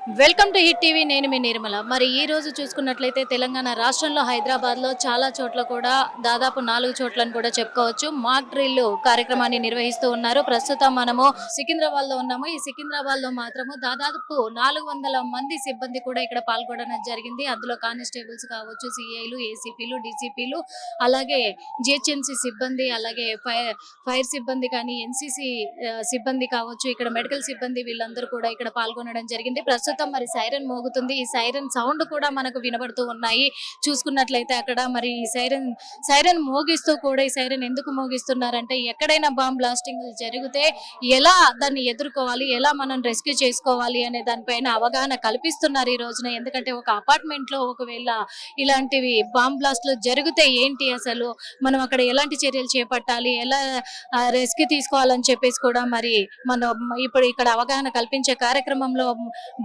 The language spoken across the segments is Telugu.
Welcome to hit TV. నేను మీ నిర్మల. మరి ఈ రోజు చూసుకున్నట్లయితే తెలంగాణ రాష్ట్రంలో హైదరాబాద్లో చాలా చోట్ల కూడా దాదాపు 4 చోట్లను కూడా చెప్పుకోవచ్చు మాక్ డ్రిల్ కార్యక్రమాన్ని నిర్వహిస్తూ ఉన్నారు. ప్రస్తుతం మనము సికింద్రాబాద్లో ఉన్నాము. ఈ సికింద్రాబాద్లో మాత్రము దాదాపు 400 మంది సిబ్బంది కూడా ఇక్కడ పాల్గొనడం జరిగింది. అందులో కానిస్టేబుల్స్ కావచ్చు, సిఐలు, ఏసీపీలు, డీసీపీలు, అలాగే జిహెచ్ఎంసీ సిబ్బంది, అలాగే ఫైర్ సిబ్బంది కానీ, ఎన్సీసీ సిబ్బంది కావచ్చు, ఇక్కడ మెడికల్ సిబ్బంది వీళ్ళందరూ కూడా ఇక్కడ పాల్గొనడం జరిగింది. ప్రస్తుతం మరి సైరన్ మోగుతుంది. ఈ సైరన్ సౌండ్ కూడా మనకు వినబడుతూ ఉన్నాయి. చూసుకున్నట్లయితే అక్కడ మరి ఈ సైరన్ మోగిస్తూ కూడా ఈ సైరన్ ఎందుకు మోగిస్తున్నారంటే ఎక్కడైనా బాంబ్ బ్లాస్టింగ్ జరిగితే ఎలా దాన్ని ఎదుర్కోవాలి, ఎలా మనం రెస్క్యూ చేసుకోవాలి అనే దానిపైన అవగాహన కల్పిస్తున్నారు ఈ రోజున. ఎందుకంటే ఒక అపార్ట్మెంట్ లో ఒకవేళ ఇలాంటివి బాంబ్ బ్లాస్ట్లు జరిగితే ఏంటి, అసలు మనం అక్కడ ఎలాంటి చర్యలు చేపట్టాలి, ఎలా రెస్క్యూ తీసుకోవాలని చెప్పేసి కూడా మరి మనం ఇప్పుడు ఇక్కడ అవగాహన కల్పించే కార్యక్రమంలో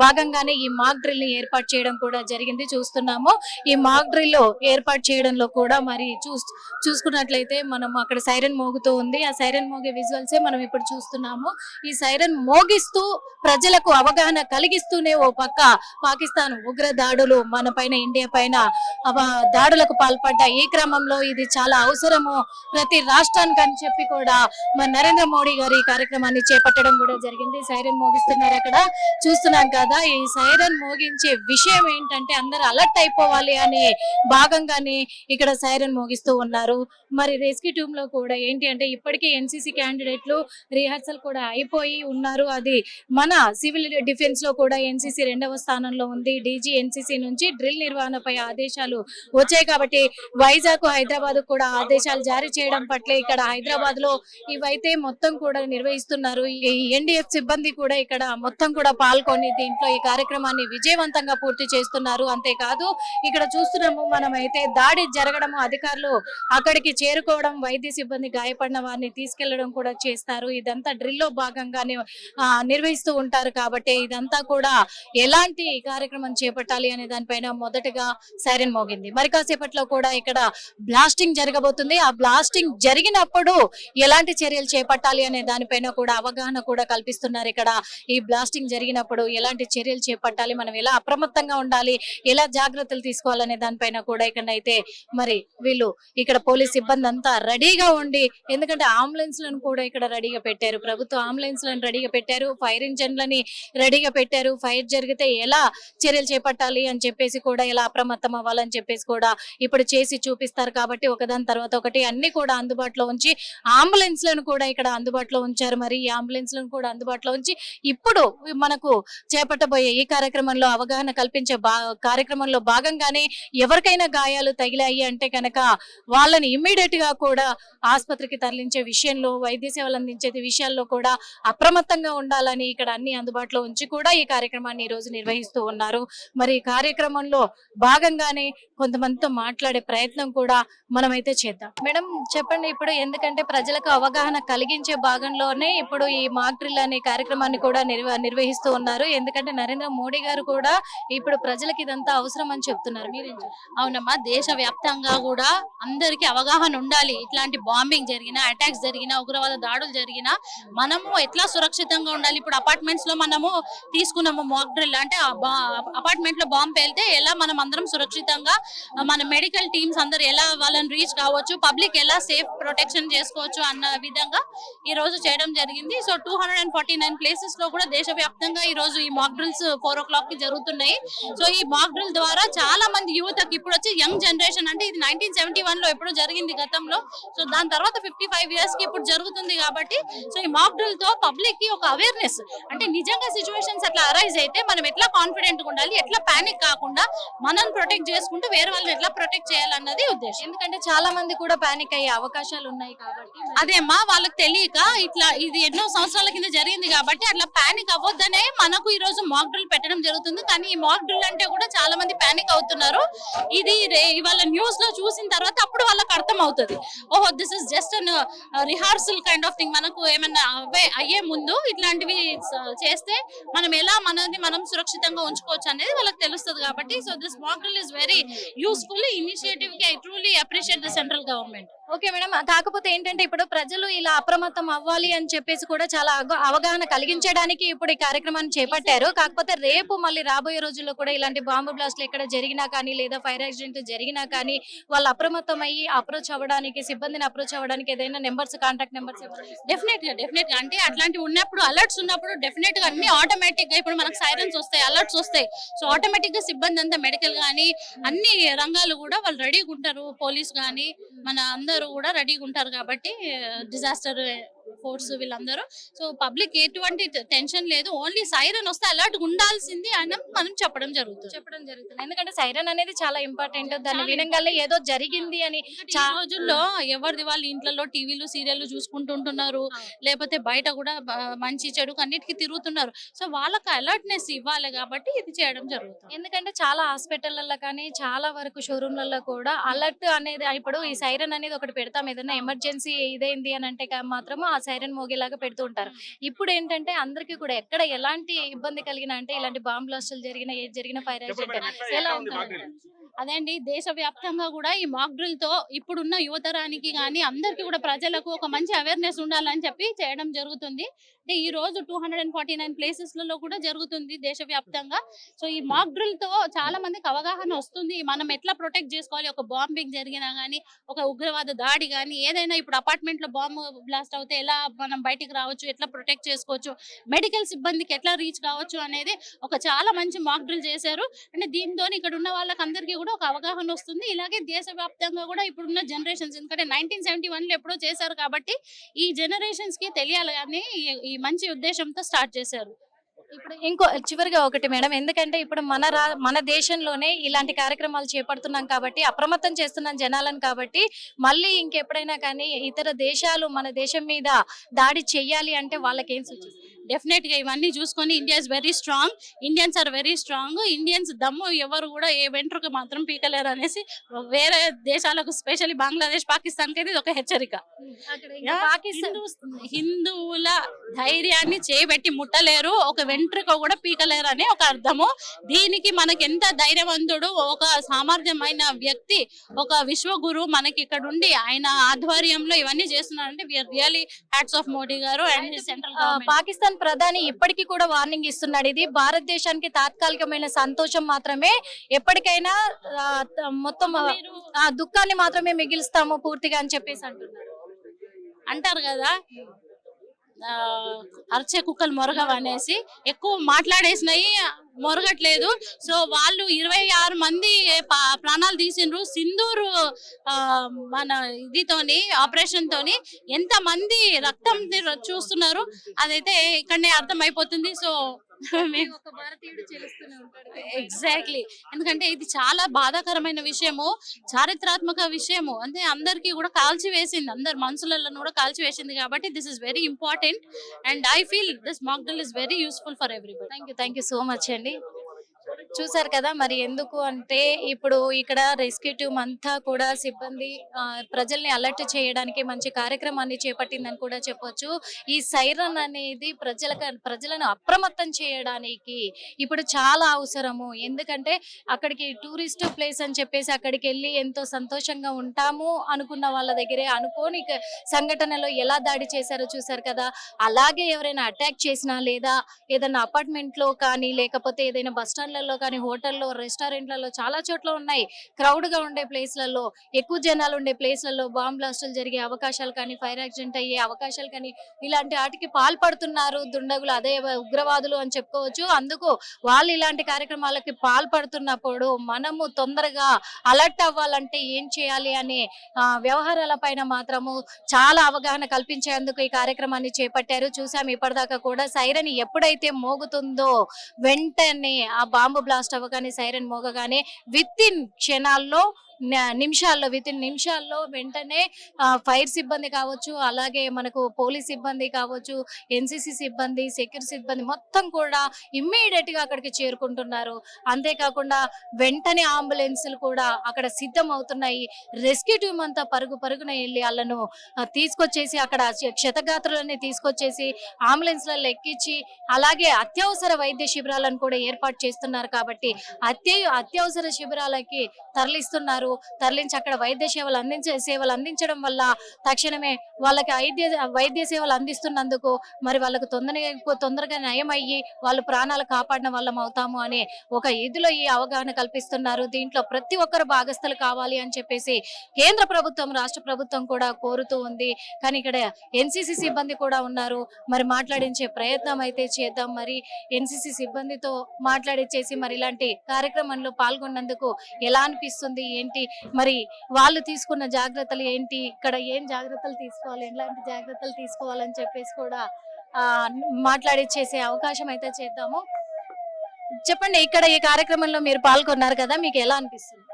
భాగంగానే ఈ మాక్ డ్రిల్ ని ఏర్పాటు చేయడం కూడా జరిగింది. చూస్తున్నాము ఈ మాక్ డ్రిల్ ఏర్పాటు చేయడంలో కూడా మరి చూసుకున్నట్లయితే మనం అక్కడ సైరన్ మోగుతూ ఉంది. ఆ సైరన్ మోగే విజువల్సే మనం ఇప్పుడు చూస్తున్నాము. ఈ సైరన్ మోగిస్తూ ప్రజలకు అవగాహన కలిగిస్తూనే ఓ పక్క పాకిస్తాన్ ఉగ్ర దాడులు మన పైన, ఇండియా పైన దాడులకు పాల్పడ్డ ఈ క్రమంలో ఇది చాలా అవసరము ప్రతి రాష్ట్రానికి అని చెప్పి కూడా మన నరేంద్ర మోడీ గారు ఈ కార్యక్రమాన్ని చేపట్టడం కూడా జరిగింది. సైరన్ మోగిస్తున్నారు అక్కడ చూస్తున్నాం కదా. ఈ సైరన్ మోగించే విషయం ఏంటంటే అందరూ అలర్ట్ అయిపోవాలి అనే భాగంగానే ఇక్కడ సైరన్ మోగిస్తూ ఉన్నారు. మరి రెస్క్యూ టీమ్ లో కూడా ఏంటి అంటే ఇప్పటికే ఎన్సీసీ క్యాండిడేట్లు రిహార్సల్ కూడా అయిపోయి ఉన్నారు. అది మన సివిల్ డిఫెన్స్ లో కూడా ఎన్సీసీ 2వ స్థానంలో ఉంది. డీజీ ఎన్సీసీ నుంచి డ్రిల్ నిర్వహణపై ఆదేశాలు వచ్చాయి కాబట్టి వైజాగ్, హైదరాబాద్ కూడా ఆదేశాలు జారీ చేయడం పట్ల ఇక్కడ హైదరాబాద్ లో ఇవైతే మొత్తం కూడా నిర్వహిస్తున్నారు. ఈ ఎన్డీఎఫ్ సిబ్బంది కూడా ఇక్కడ మొత్తం కూడా పాల్గొని దీంట్లో ఈ కార్యక్రమాన్ని విజయవంతంగా పూర్తి చేస్తున్నారు. అంతేకాదు ఇక్కడ చూస్తున్నాము మనం అయితే దాడి జరగడం, అధికారులు అక్కడికి చేరుకోవడం, వైద్య సిబ్బంది గాయపడిన వారిని తీసుకెళ్లడం కూడా చేస్తారు. ఇదంతా డ్రిల్ లో భాగంగానే నిర్వహిస్తూ ఉంటారు కాబట్టి ఇదంతా కూడా ఎలాంటి కార్యక్రమం చేపట్టాలి అనే దానిపైన మొదటగా సైరన్ మోగింది. మరి కాసేపట్లో కూడా ఇక్కడ బ్లాస్టింగ్ జరగబోతుంది. ఆ బ్లాస్టింగ్ జరిగినప్పుడు ఎలాంటి చర్యలు చేపట్టాలి అనే దానిపైన కూడా అవగాహన కూడా కల్పిస్తున్నారు. ఇక్కడ ఈ బ్లాస్టింగ్ జరిగినప్పుడు ఎలాంటి చర్యలు చేపట్టాలి, మనం ఎలా అప్రమత్తంగా ఉండాలి, ఎలా జాగ్రత్తలు తీసుకోవాలనే దానిపైన కూడా ఇక్కడైతే మరి వీళ్ళు ఇక్కడ పోలీస్ సిబ్బంది అంతా రెడీగా ఉండి, ఎందుకంటే అంబులెన్స్ లను కూడా ఇక్కడ రెడీగా పెట్టారు, ప్రభుత్వ అంబులెన్స్ లను రెడీగా పెట్టారు, ఫైర్ ఇంజన్లని రెడీగా పెట్టారు. ఫైర్ జరిగితే ఎలా చర్యలు చేపట్టాలి అని చెప్పేసి కూడా, ఎలా అప్రమత్తం అవ్వాలని చెప్పేసి కూడా ఇప్పుడు చేసి చూపిస్తారు. కాబట్టి ఒకదాని తర్వాత ఒకటి అన్ని కూడా అందుబాటులో ఉంచి అంబులెన్స్ లను కూడా ఇక్కడ అందుబాటులో ఉంచారు. మరి ఈ అంబులెన్స్ లను కూడా అందుబాటులో ఉంచి ఇప్పుడు మనకు చేపట్టబోయే ఈ కార్యక్రమంలో అవగాహన కల్పించే కార్యక్రమంలో భాగంగానే ఎవరికైనా గాయాలు తగిలాయి అంటే కనుక వాళ్ళని ఇమ్మీడియట్ గా కూడా ఆసుపత్రికి తరలించే విషయంలో, వైద్య సేవలు అందించే విషయాల్లో కూడా అప్రమత్తంగా ఉండాలని ఇక్కడ అన్ని అందుబాటులో ఉంచి కూడా ఈ కార్యక్రమాన్ని ఈ రోజు నిర్వహిస్తూ ఉన్నారు. మరి ఈ కార్యక్రమంలో భాగంగానే కొంతమందితో మాట్లాడే ప్రయత్నం కూడా మనమైతే చేద్దాం. మేడం చెప్పండి, ఇప్పుడు ఎందుకంటే ప్రజలకు అవగాహన కలిగించే భాగంలోనే ఇప్పుడు ఈ మాక్ డ్రిల్ అనే కార్యక్రమాన్ని కూడా నిర్వహిస్తూ ఉన్నారు. ఎందుకంటే నరేంద్ర మోడీ గారు కూడా ఇప్పుడు ప్రజలకు ఇదంతా అవసరం అని చెప్తున్నారు. మీరేం చెప్తారు? అవునమ్మా, దేశ వ్యాప్తంగా కూడా అందరికి అవగాహన ఉండాలి. ఇట్లాంటి బాంబింగ్ జరిగినా, అటాక్స్ జరిగినా, ఉగ్రవాద దాడులు జరిగినా మనము ఎట్లా సురక్షితంగా ఉండాలి. ఇప్పుడు అపార్ట్మెంట్స్ లో మనము తీసుకున్నాము మాక్ డ్రిల్, అంటే అపార్ట్మెంట్ లో బాంబ్ పేలితే ఎలా మనం అందరం సురక్షితంగా, మన మెడికల్ టీమ్స్ అందరు ఎలా వాళ్ళని రీచ్ కావచ్చు, పబ్లిక్ ఎలా సేఫ్ ప్రొటెక్షన్ చేసుకోవచ్చు అన్న విధంగా ఈ రోజు చేయడం జరిగింది. సో 249 ప్లేసెస్ లో కూడా దేశవ్యాప్తంగా ఈ రోజు ఈ మాక్ డ్రిల్స్ 4 o'clock కి జరుగుతున్నాయి. సో ఈ మాక్ డ్రిల్ ద్వారా చాలా మంది యువతకి, ఇప్పుడు వచ్చి యంగ్ జనరేషన్, అంటే ఇది 1971 లో ఎప్పుడు జరిగింది గతంలో, సో దాని తర్వాత 55 years కి ఇప్పుడు జరుగుతుంది కాబట్టి, సో ఈ మాక్ డ్రిల్ తో పబ్లిక్ కి ఒక అవేర్నెస్, అంటే నిజంగా సిచ్యువేషన్స్ అట్లా అరైజ్ అయితే మనం ఎట్లా కాన్ఫిడెంట్ గా ఉండాలి, ఎట్లా పానిక్ కాకుండా మనం ప్రొటెక్ట్ చేసుకుంటూ వేరే వాళ్ళని ఎట్లా ప్రొటెక్ట్ చేయాలన్నది ఉద్దేశం. ఎందుకంటే చాలా మంది కూడా పానిక్ అయ్యే అవకాశాలు ఉన్నాయి కాబట్టి అదేమ్మా, వాళ్ళకి తెలియక ఇట్లా ఇది ఎన్నో సంవత్సరాల కింద జరిగింది కాబట్టి అట్లా పానిక్ అవ్వద్దనే మనకు ఈ రోజు మాక్ డ్రిల్ పెట్టడం జరుగుతుంది. కానీ ఈ మాక్ డ్రిల్ అంటే కూడా చాలా మంది పానిక్ అవుతున్నారు. ఇది ఇవాళ న్యూస్ లో చూసిన తర్వాత అప్పుడు వాళ్ళకి అర్థం అవుతుంది, ఓహో this is just rehearsal kind of thing. మనకు ఏమన్నా అయ్యే ముందు ఇట్లాంటివి చేస్తే మనం ఎలా మనది మనం సురక్షితంగా ఉంచుకోవచ్చు అనేది వాళ్ళకి తెలుస్తుంది. కాబట్టి so this mock drill is very useful initiative కి. I truly appreciate the central government. Okay madam. కాకపోతే ఏంటంటే ఇప్పుడు ప్రజలు ఇలా అప్రమత్తం అవ్వాలి అని చెప్పేసి కూడా చాలా అవగాహన కలిగించడానికి ఇప్పుడు ఈ కార్యక్రమాన్ని చేపట్టారు. కాకపోతే రేపు మళ్ళీ రాబోయే రోజుల్లో కూడా ఇలాంటి బాంబు బ్లాస్ట్‌లు ఎక్కడ జరిగినా కానీ లేదా ఫైర్ యాక్సిడెంట్ జరిగినా కానీ వాళ్ళు అప్రమత్తం అయ్యి అప్రోచ్ అవ్వడానికి సిబ్బందిని అప్రోచ్ అవ్వడానికి ఏదైనా నంబర్స్ కాంటాక్ట్ నంబర్స్ ఏమైనా ఇస్తారా? డెఫినెట్ గా అంటే అట్లాంటివి ఉన్నప్పుడు అలర్ట్స్ ఉన్నప్పుడు డెఫినెట్ గా అన్ని ఆటోమేటిక్ గా ఇప్పుడు మనకు సైరన్స్ వస్తాయి, అలర్ట్స్ వస్తాయి. సో ఆటోమేటిక్ గా సిబ్బంది అంతా మెడికల్ గానీ అన్ని రంగాలు కూడా వాళ్ళు రెడీగా ఉంటారు. పోలీస్ గానీ మన అందరూ కూడా రెడీగా ఉంటారు కాబట్టి డిజాస్టర్ ఫోర్స్ వీళ్ళందరూ. సో పబ్లిక్ ఎటువంటి టెన్షన్ లేదు. ఓన్లీ సైరన్ వస్తే అలర్ట్ ఉండాల్సింది అని మనం చెప్పడం జరుగుతుంది. ఎందుకంటే సైరన్ అనేది చాలా ఇంపార్టెంట్. దాన్ని వినగానే ఏదో జరిగింది అని ఈ రోజుల్లో ఎవరిది వాళ్ళు ఇంట్లో టీవీలు సీరియల్ చూసుకుంటుంటున్నారు, లేకపోతే బయట కూడా మంచి చెడు అన్నిటికీ తిరుగుతున్నారు. సో వాళ్ళకి అలర్ట్నెస్ ఇవ్వాలి కాబట్టి ఇది చేయడం జరుగుతుంది. ఎందుకంటే చాలా హాస్పిటల్లలో కానీ చాలా వరకు షోరూమ్లలో కూడా అలర్ట్ అనేది ఇప్పుడు ఈ సైరన్ అనేది ఒకటి పెడతాం. ఏదైనా ఎమర్జెన్సీ ఇదైంది అని అంటే మాత్రం ఆ సైరన్ మోగేలాగా పెడుతూ ఉంటారు. ఇప్పుడు ఏంటంటే అందరికీ కూడా ఎక్కడ ఎలాంటి ఇబ్బంది కలిగినా అంటే ఇలాంటి బాంబ్ బ్లాస్టులు జరిగినా ఏది జరిగినా ఫైర్ యాక్సిడెంట్ ఎలా ఉంటుంది? అదే అండి, దేశవ్యాప్తంగా కూడా ఈ మాక్ డ్రిల్ తో ఇప్పుడున్న యువతరానికి గానీ అందరికీ కూడా ప్రజలకు ఒక మంచి అవేర్నెస్ ఉండాలని చెప్పి చేయడం జరుగుతుంది. అంటే ఈ రోజు 249 ప్లేసెస్ లలో కూడా జరుగుతుంది దేశవ్యాప్తంగా. సో ఈ మాక్ డ్రిల్ తో చాలా మందికి అవగాహన వస్తుంది. మనం ఎట్లా ప్రొటెక్ట్ చేసుకోవాలి, ఒక బాంబింగ్ జరిగినా గానీ ఒక ఉగ్రవాద దాడి గానీ ఏదైనా ఇప్పుడు అపార్ట్మెంట్ లో బాంబు బ్లాస్ట్ అవుతే ఎలా మనం బయటికి రావచ్చు, ఎట్లా ప్రొటెక్ట్ చేసుకోవచ్చు, మెడికల్ సిబ్బందికి ఎట్లా రీచ్ కావచ్చు అనేది ఒక చాలా మంచి మాక్ డ్రిల్ చేశారు. అంటే దీంతో ఇక్కడ ఉన్న వాళ్ళకి అందరికీ కూడా ఒక అవగాహన వస్తుంది. ఇలాగే దేశవ్యాప్తంగా కూడా ఇప్పుడున్న జనరేషన్స్, ఎందుకంటే 1971 లో ఎప్పుడో చేశారు కాబట్టి ఈ జనరేషన్స్ కి తెలియాలి అని ఈ మంచి ఉద్దేశంతో స్టార్ట్ చేశారు. ఇప్పుడు ఇంకో చివరిగా ఒకటి మేడం, ఎందుకంటే ఇప్పుడు మన దేశంలోనే ఇలాంటి కార్యక్రమాలు చేపడుతున్నాం కాబట్టి అప్రమత్తం చేస్తున్నాం జనాలను కాబట్టి మళ్ళీ ఇంకెప్పుడైనా కానీ ఇతర దేశాలు మన దేశం మీద దాడి చెయ్యాలి అంటే వాళ్ళకి ఏం సూచిస్తారు? డెఫినెట్ గా ఇవన్నీ చూసుకొని India is very strong, Indians are very strong, Indians దమ్ము ఎవరు కూడా ఏ వెంట్రుక మాత్రం పీకలేరు అనేసి వేరే దేశాలకు స్పెషల్లీ బంగ్లాదేశ్, పాకిస్తాన్ కి ఇది ఒక హెచ్చరిక. హిందువుల ధైర్యాన్ని చేయబెట్టి ముట్టలేరు, ఒక వెంట్రుక కూడా పీకలేరు అని ఒక అర్థము. దీనికి మనకి ఎంత ధైర్యవంతుడు, ఒక సామర్థ్యమైన వ్యక్తి, ఒక విశ్వగురు మనకి ఇక్కడ ఉండి ఆయన ఆధ్వర్యంలో ఇవన్నీ చేస్తున్నారంటే we are really hats off Modi garu and central government. Pakistan ప్రధాని ఇప్పటికీ కూడా వార్నింగ్ ఇస్తున్నాడు. ఇది భారతదేశానికి తాత్కాలికమైన సంతోషం మాత్రమే, ఎప్పటికైనా మొత్తం దుఃఖాన్ని మాత్రమే మిగిలిస్తాము పూర్తిగా అని చెప్పేసి అంటారు కదా, అరచే కుక్కలు మొరగవు అనేసి. ఎక్కువ మాట్లాడేసినాయి, మొరగట్లేదు. సో వాళ్ళు 26 మంది ప్రాణాలు తీసిండ్రు సింధూరు మన ఇదితోని, ఆపరేషన్ తోని ఎంత మంది రక్తం చూస్తున్నారు అదైతే ఇక్కడనే అర్థం అయిపోతుంది. సో ఎగ్జాక్ట్లీ, ఎందుకంటే ఇది చాలా బాధాకరమైన విషయము, చారిత్రాత్మక విషయము. అంటే అందరికీ కూడా కాల్చివేసింది, అందరి మనసులలో కూడా కాల్చివేసింది కాబట్టి this is very important and I feel this mock drill is very useful for everybody. Thank you so much అండి. చూసారు కదా, మరి ఎందుకు అంటే ఇప్పుడు ఇక్కడ రెస్క్యూ టీమ్ అంతా కూడా సిబ్బంది ప్రజల్ని అలర్ట్ చేయడానికి మంచి కార్యక్రమాన్ని చేపట్టిందని కూడా చెప్పొచ్చు. ఈ సైరన్ అనేది ప్రజలను అప్రమత్తం చేయడానికి ఇప్పుడు చాలా అవసరము. ఎందుకంటే అక్కడికి టూరిస్ట్ ప్లేస్ అని చెప్పేసి అక్కడికి వెళ్ళి ఎంతో సంతోషంగా ఉంటాము అనుకున్న వాళ్ళ దగ్గరే అనుకోని సంఘటనలో ఎలా దాడి చేశారో చూసారు కదా. అలాగే ఎవరైనా అటాక్ చేసినా లేదా ఏదైనా అపార్ట్మెంట్ లో కానీ లేకపోతే ఏదైనా బస్ స్టాండ్లలో కానీ హోటల్లో, రెస్టారెంట్లలో చాలా చోట్ల ఉన్నాయి. క్రౌడ్ గా ఉండే ప్లేస్లలో, ఎక్కువ జనాలు ఉండే ప్లేస్లలో బాంబ్ బ్లాస్టులు జరిగే అవకాశాలు కానీ ఫైర్ యాక్సిడెంట్ అయ్యే అవకాశాలు కానీ ఇలాంటి వాటికి పాల్పడుతున్నారు దుండగులు, అదే ఉగ్రవాదులు అని చెప్పుకోవచ్చు. అందుకు వాళ్ళు ఇలాంటి కార్యక్రమాలకి పాల్పడుతున్నప్పుడు మనము తొందరగా అలర్ట్ అవ్వాలంటే ఏం చేయాలి అనే వ్యవహారాల పైన మాత్రము చాలా అవగాహన కల్పించేందుకు ఈ కార్యక్రమాన్ని చేపట్టారు. చూసాము ఇప్పటిదాకా కూడా సైరన్ ఎప్పుడైతే మోగుతుందో వెంటనే ఆ బాంబు బ్లాస్ట్ అవ్వగానే సైరన్ మోగగానే విత్ ఇన్ నిమిషాల్లో వెంటనే ఫైర్ సిబ్బంది కావచ్చు, అలాగే మనకు పోలీస్ సిబ్బంది కావచ్చు, ఎన్సిసి సిబ్బంది, సెక్యూరిటీ సిబ్బంది మొత్తం కూడా ఇమ్మీడియట్ గా అక్కడికి చేరుకుంటున్నారు. అంతేకాకుండా వెంటనే అంబులెన్సులు కూడా అక్కడ సిద్ధం అవుతున్నాయి. రెస్క్యూ టీమ్ అంతా పరుగున వెళ్ళి వాళ్ళను తీసుకొచ్చేసి అక్కడ క్షతగాత్రులని తీసుకొచ్చేసి అంబులెన్స్లలో ఎక్కించి అలాగే అత్యవసర వైద్య శిబిరాలను కూడా ఏర్పాటు చేస్తున్నారు. కాబట్టి అత్యవసర శిబిరాలకి తరలిస్తున్నారు. తరలించి అక్కడ వైద్య సేవలు అందించడం వల్ల తక్షణమే వాళ్ళకి వైద్య సేవలు అందిస్తున్నందుకు మరి వాళ్ళకు తొందరగా నయం అయ్యి వాళ్ళు ప్రాణాలు కాపాడిన వాళ్ళం అవుతాము అనే ఒక ఇదిలో ఈ అవగాహన కల్పిస్తున్నారు. దీంట్లో ప్రతి ఒక్కరు భాగస్థులు కావాలి అని చెప్పేసి కేంద్ర ప్రభుత్వం, రాష్ట్ర ప్రభుత్వం కూడా కోరుతూ ఉంది. కానీ ఇక్కడ ఎన్సీసీ సిబ్బంది కూడా ఉన్నారు. మరి మాట్లాడించే ప్రయత్నం అయితే చేద్దాం. మరి ఎన్సీసీ సిబ్బందితో మాట్లాడిచ్చేసి మరి ఇలాంటి కార్యక్రమంలో పాల్గొన్నందుకు ఎలా అనిపిస్తుంది ఏంటి, మరి వాళ్ళు తీసుకున్న జాగ్రత్తలు ఏంటి, ఇక్కడ ఏం జాగ్రత్తలు తీసుకోవాలి, ఎలాంటి జాగ్రత్తలు తీసుకోవాలని చెప్పేసి కూడా మాట్లాడిచ్చేసే అవకాశం అయితే చేద్దాము. చెప్పండి, ఇక్కడ ఈ కార్యక్రమంలో మీరు పాల్గొన్నారు కదా, మీకు ఎలా అనిపిస్తుంది?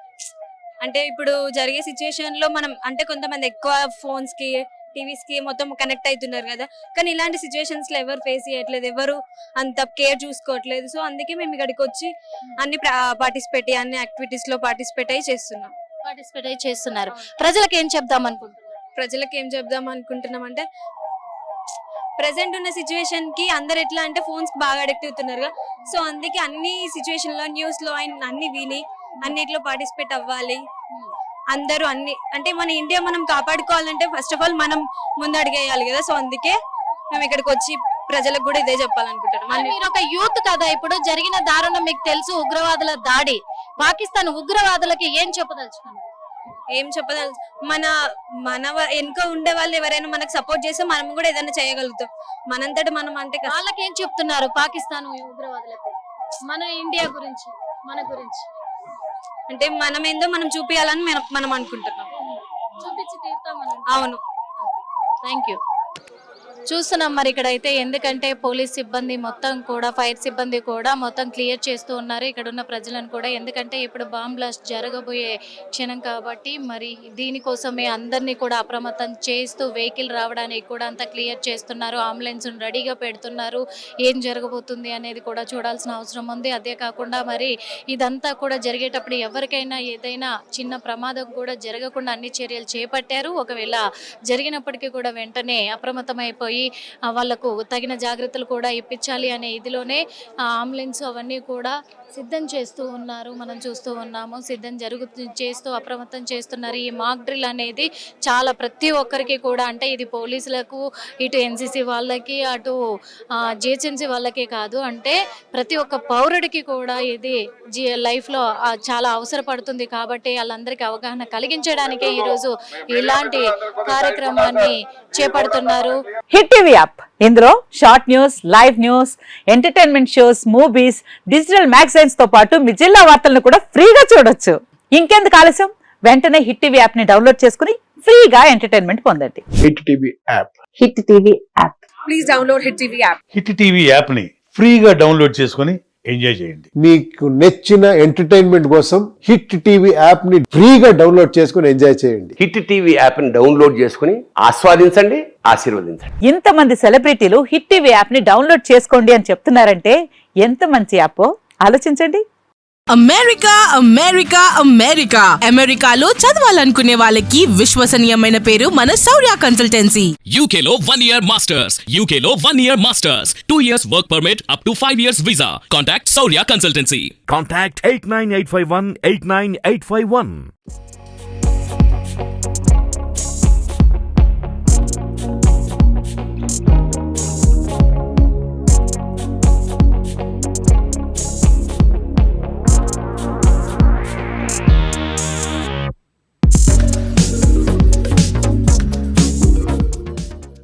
అంటే ఇప్పుడు జరిగే సిచ్యువేషన్ లో మనం అంటే కొంతమంది ఎక్కువ ఫోన్స్ కి టీవీస్ కి మొత్తం కనెక్ట్ అవుతున్నారు కదా, కానీ ఇలాంటి సిచ్యువేషన్స్ లో ఎవరు ఫేస్ చేయట్లేదు, ఎవరు అంత కేర్ చూసుకోవట్లేదు. సో అందుకే మేము ఇక్కడికి వచ్చి అన్ని అన్ని యాక్టివిటీస్ లో పార్టిసిపేట్ చేస్తున్నారు. ప్రజలకు ఏం చెప్దాం అనుకుంటున్నాం అంటే ప్రెసెంట్ ఉన్న సిచ్యువేషన్ కి అందరు ఎట్లా అంటే ఫోన్స్ కి బాగా అడిక్ట్ అవుతున్నారు. సో అందుకే అన్ని సిచ్యువేషన్ లో న్యూస్ లో అన్ని విని అన్నిట్లో పార్టిసిపేట్ అవ్వాలి అందరూ. అన్ని అంటే మన ఇండియా మనం కాపాడుకోవాలంటే ఫస్ట్ ఆఫ్ ఆల్ మనం ముందు అడిగేయాలి కదా. సో అందుకే మేము ఇక్కడికి వచ్చి ప్రజలకు కూడా ఇదే చెప్పాలనుకుంటున్నాం. మీరు ఒక యూత్ కదా, ఇప్పుడు జరిగిన దారుణం మీకు తెలుసు, ఉగ్రవాదుల దాడి, పాకిస్తాన్ ఉగ్రవాదులకి ఏం చెప్పదలుచుకున్నారు? మన వెనుక ఉండే వాళ్ళు ఎవరైనా మనకు సపోర్ట్ చేస్తే మనం కూడా ఏదైనా చేయగలుగుతాం. మనంతట మనం అంటే వాళ్ళకి ఏం చెప్తున్నారు పాకిస్తాన్ ఉగ్రవాదులకు, మన ఇండియా గురించి, మన గురించి అంటే మనం ఏందో మనం చూపించాలని మనం అనుకుంటున్నాం. చూపించి తీరుతామని. అవును, థ్యాంక్ యూ. చూస్తున్నాం మరి ఇక్కడైతే, ఎందుకంటే పోలీస్ సిబ్బంది మొత్తం కూడా, ఫైర్ సిబ్బంది కూడా మొత్తం క్లియర్ చేస్తూ ఉన్నారు ఇక్కడ ఉన్న ప్రజలను కూడా. ఎందుకంటే ఇప్పుడు బాంబ్ బ్లాస్ట్ జరగబోయే క్షణం కాబట్టి మరి దీనికోసమే అందరినీ కూడా అప్రమత్తం చేస్తూ వెహికల్ రావడానికి కూడా అంతా క్లియర్ చేస్తున్నారు. అంబులెన్స్ రెడీగా పెడుతున్నారు. ఏం జరగబోతుంది అనేది కూడా చూడాల్సిన అవసరం ఉంది. అదే కాకుండా మరి ఇదంతా కూడా జరిగేటప్పుడు ఎవరికైనా ఏదైనా చిన్న ప్రమాదం కూడా జరగకుండా అన్ని చర్యలు చేపట్టారు. ఒకవేళ జరిగినప్పటికీ కూడా వెంటనే అప్రమత్తమైపోయి వాళ్లకు తగిన జాగ్రత్తలు కూడా ఇప్పించాలి అనే ఇదిలోనే అంబులెన్స్ అవన్నీ కూడా సిద్ధం చేస్తూ ఉన్నారు. మనం చూస్తూ ఉన్నాము, చేస్తూ అప్రమత్తం చేస్తున్నారు. ఈ మాక్ డ్రిల్ అనేది చాలా ప్రతి ఒక్కరికి కూడా, అంటే ఇది పోలీసులకు, ఇటు ఎన్సీసీ వాళ్ళకి, అటు జిహెచ్ఎంసీ వాళ్ళకే కాదు, అంటే ప్రతి ఒక్క పౌరుడికి కూడా ఇది లైఫ్లో చాలా అవసరపడుతుంది. కాబట్టి వాళ్ళందరికీ అవగాహన కలిగించడానికే ఈరోజు ఇలాంటి కార్యక్రమాన్ని చేపడుతున్నారు. హిట్ టీవీ యాప్, ఇందులో short news, live news, entertainment shows, movies, digital magazines తో పాటు మీ జిల్లా వార్తలను కూడా ఫ్రీగా చూడొచ్చు. ఇంకెందుకు ఆలస్యం, వెంటనే హిట్ టీవీ యాప్ ని డౌన్లోడ్ చేసుకుని ఫ్రీగా ఎంటర్టైన్మెంట్ పొందండి. Hit TV app. Hit TV app. Please download hit TV app. Hit TV app ని ఫ్రీగా డౌన్లోడ్ చేసుకుని ఎంజాయ్ చేయండి. మీకు నచ్చిన ఎంటర్టైన్మెంట్ కోసం హిట్ టీవీ యాప్ ని ఫ్రీగా డౌన్లోడ్ చేసుకుని ఎంజాయ్ చేయండి. హిట్ టీవీ యాప్ ని డౌన్లోడ్ చేసుకుని ఆస్వాదించండి, ఆశీర్వదించండి. ఇంతమంది సెలబ్రిటీలు హిట్ టీవీ యాప్ ని డౌన్లోడ్ చేసుకోండి అని చెప్తున్నారంటే ఎంత మంచి యాప్ ఆలోచించండి. అమెరికా అమెరికా అమెరికా అమెరికాలో చదవాలనుకునే వాళ్ళకి విశ్వసనీయమైన పేరు మన శౌర్య కన్సల్టెన్సీ. UK లో 1 year masters, UK లో 1 year masters, 2 years work permit up to 5 years visa. Contact Saurya Consultancy. Contact 89851 89851.